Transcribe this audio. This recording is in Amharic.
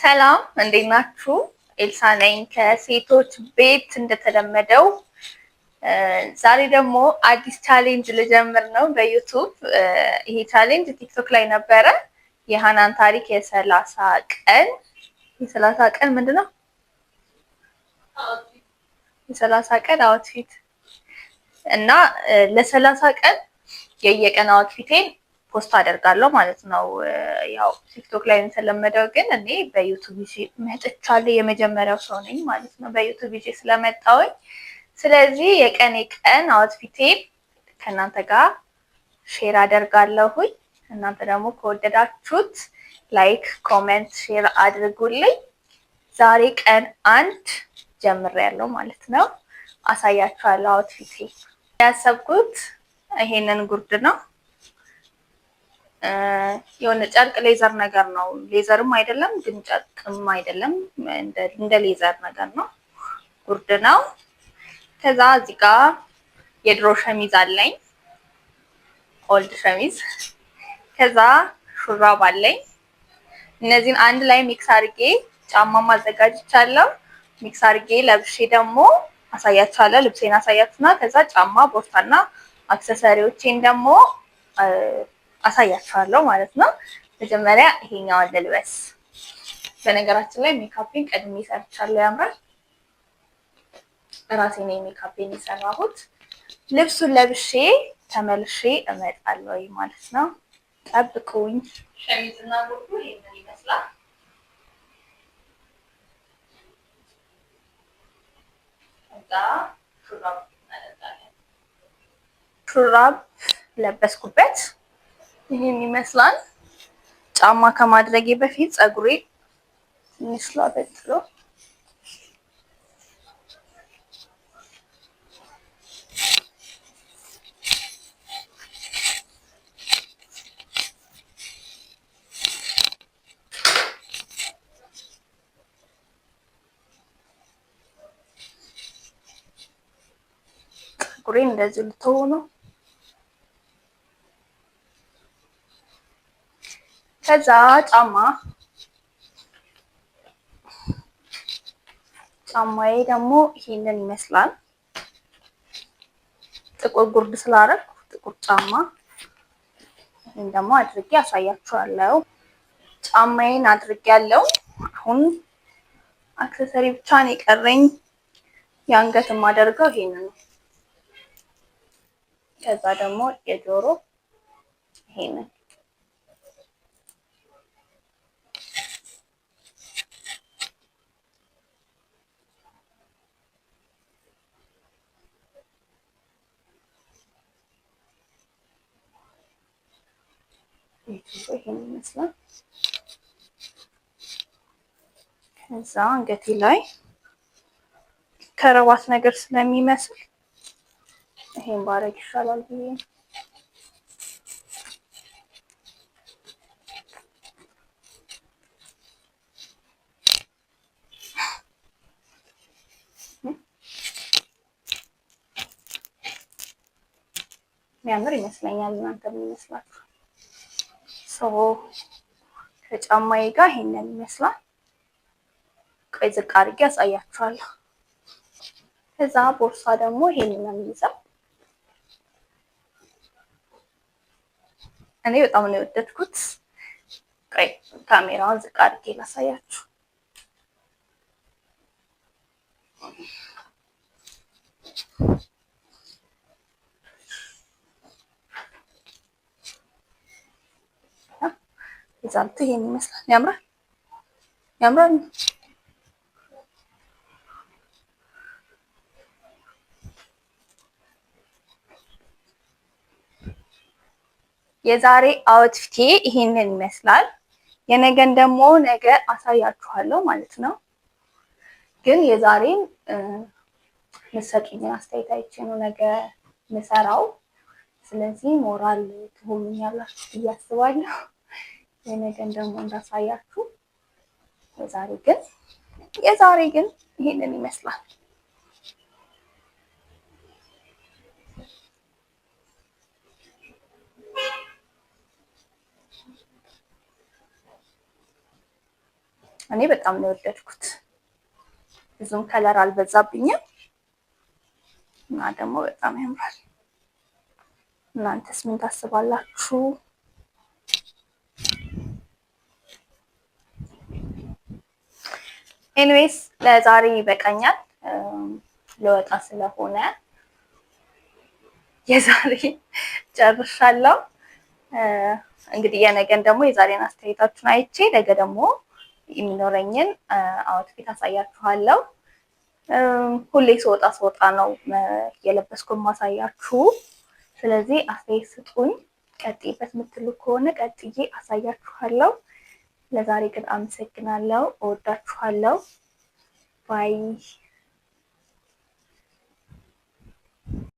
ሰላም እንዴት ናችሁ? ኤልሳ ነኝ ከሴቶች ቤት እንደተለመደው ዛሬ ደግሞ አዲስ ቻሌንጅ ልጀምር ነው በዩቲዩብ። ይሄ ቻሌንጅ ቲክቶክ ላይ ነበረ። የሃናን ታሪክ የሰላሳ ቀን ምንድነው? የሰላሳ ቀን አውትፊት እና ለሰላሳ ቀን የየቀን አውትፊቴን ፖስት አደርጋለሁ ማለት ነው። ያው ቲክቶክ ላይ የተለመደው ግን እኔ በዩቲዩብ ይዤ መጥቻለሁ። የመጀመሪያው ሰው ነኝ ማለት ነው በዩቲዩብ ይዤ ስለመጣሁኝ። ስለዚህ የቀን አውትፊቴን ከእናንተ ጋር ሼር አደርጋለሁኝ። እናንተ ደግሞ ከወደዳችሁት ላይክ፣ ኮሜንት፣ ሼር አድርጉልኝ። ዛሬ ቀን 1 ጀምሬያለሁ ማለት ነው። አሳያችኋለሁ አውትፊቴ። ያሰብኩት ይሄንን ጉርድ ነው። የሆነ ጨርቅ ሌዘር ነገር ነው። ሌዘርም አይደለም ግን ጨርቅም አይደለም፣ እንደ ሌዘር ነገር ነው። ጉርድ ነው። ከዛ እዚህ ጋር የድሮ ሸሚዝ አለኝ፣ ኦልድ ሸሚዝ። ከዛ ሹራብ አለኝ። እነዚህን አንድ ላይ ሚክስ አድርጌ ጫማ ማዘጋጅቻለሁ። ሚክስ አድርጌ ለብሼ ደግሞ አሳያችኋለሁ። ልብሴን አሳያችሁና ከዛ ጫማ፣ ቦርሳና አክሰሰሪዎቼን ደግሞ አሳያችኋለሁ ማለት ነው። መጀመሪያ ይሄኛውን ልልበስ። በነገራችን ላይ ሜካፕን ቀድሜ ሰርቻለሁ። ያምራል። ራሴ ነኝ ሜካፕን የሰራሁት። ልብሱን ለብሼ ተመልሼ እመጣለሁ ማለት ነው። ጠብቁኝ። ሸሚዝና ጉርዱ ይሄንን ይመስላል። ሹራብ ለበስኩበት ይሄን ይመስላል። ጫማ ከማድረጌ በፊት ፀጉሬ ትንሽ ላበጥሮ። ፀጉሬ እንደዚህ ልተው ነው። ከዛ ጫማዬ ደግሞ ይሄንን ይመስላል። ጥቁር ጉርድ ስላደረኩ ጥቁር ጫማ ይሄን ደግሞ አድርጌ አሳያችኋለሁ። ጫማዬን አድርጌያለሁ። አሁን አክሰሰሪ ብቻ ነው የቀረኝ። የአንገት የማደርገው ይሄንን ነው። ከዛ ደግሞ የጆሮ ይሄንን ይሄን ይመስላል። ከዛ አንገቴ ላይ ከረባት ነገር ስለሚመስል ይሄን ባረግ ይሻላል ብዬ የሚያምር ይመስለኛል። እናንተ ምን ይመስላችሁ? ከጫማዬ ጋር ይሄንን ይመስላል። ቆይ ዝቅ አድርጌ አሳያችኋለሁ። ከዛ ቦርሳ ደግሞ ይሄንን ነው የሚይዘው። እኔ በጣም ነው የወደድኩት። ቆይ ካሜራውን ዝቅ አድርጌ ላሳያችሁ። ይዛልቱ ይሄን ይመስላል። ያምራል። የዛሬ አውትፊቴ ይሄንን ይመስላል። የነገን ደግሞ ነገ አሳያችኋለሁ ማለት ነው። ግን የዛሬን መሰጡኝን አስተያየት አይቼ ነው ነገ ምሰራው። ስለዚህ ሞራል ትሆኑኛላችሁ ብዬ አስባለሁ። የነገን ደግሞ እንዳሳያችሁ። የዛሬ ግን ይሄንን ይመስላል። እኔ በጣም ነው የወደድኩት። ብዙም ከለር አልበዛብኝም እና ደግሞ በጣም ያምራል። እናንተስ ምን ታስባላችሁ? ኤኒዌይስ ለዛሬ ይበቃኛል። ለወጣ ስለሆነ የዛሬ ጨርሻለሁ። እንግዲህ የነገን ደግሞ የዛሬን አስተያየታችሁን አይቼ ነገ ደግሞ የሚኖረኝን አውትፊት አሳያችኋለሁ። ሁሌ ስወጣ ነው የለበስኩ ማሳያችሁ። ስለዚህ አስተያየት ስጡኝ። ቀጥይበት የምትሉ ከሆነ ቀጥዬ አሳያችኋለሁ። ለዛሬ ግን አመሰግናለሁ። እወዳችኋለሁ። ባይ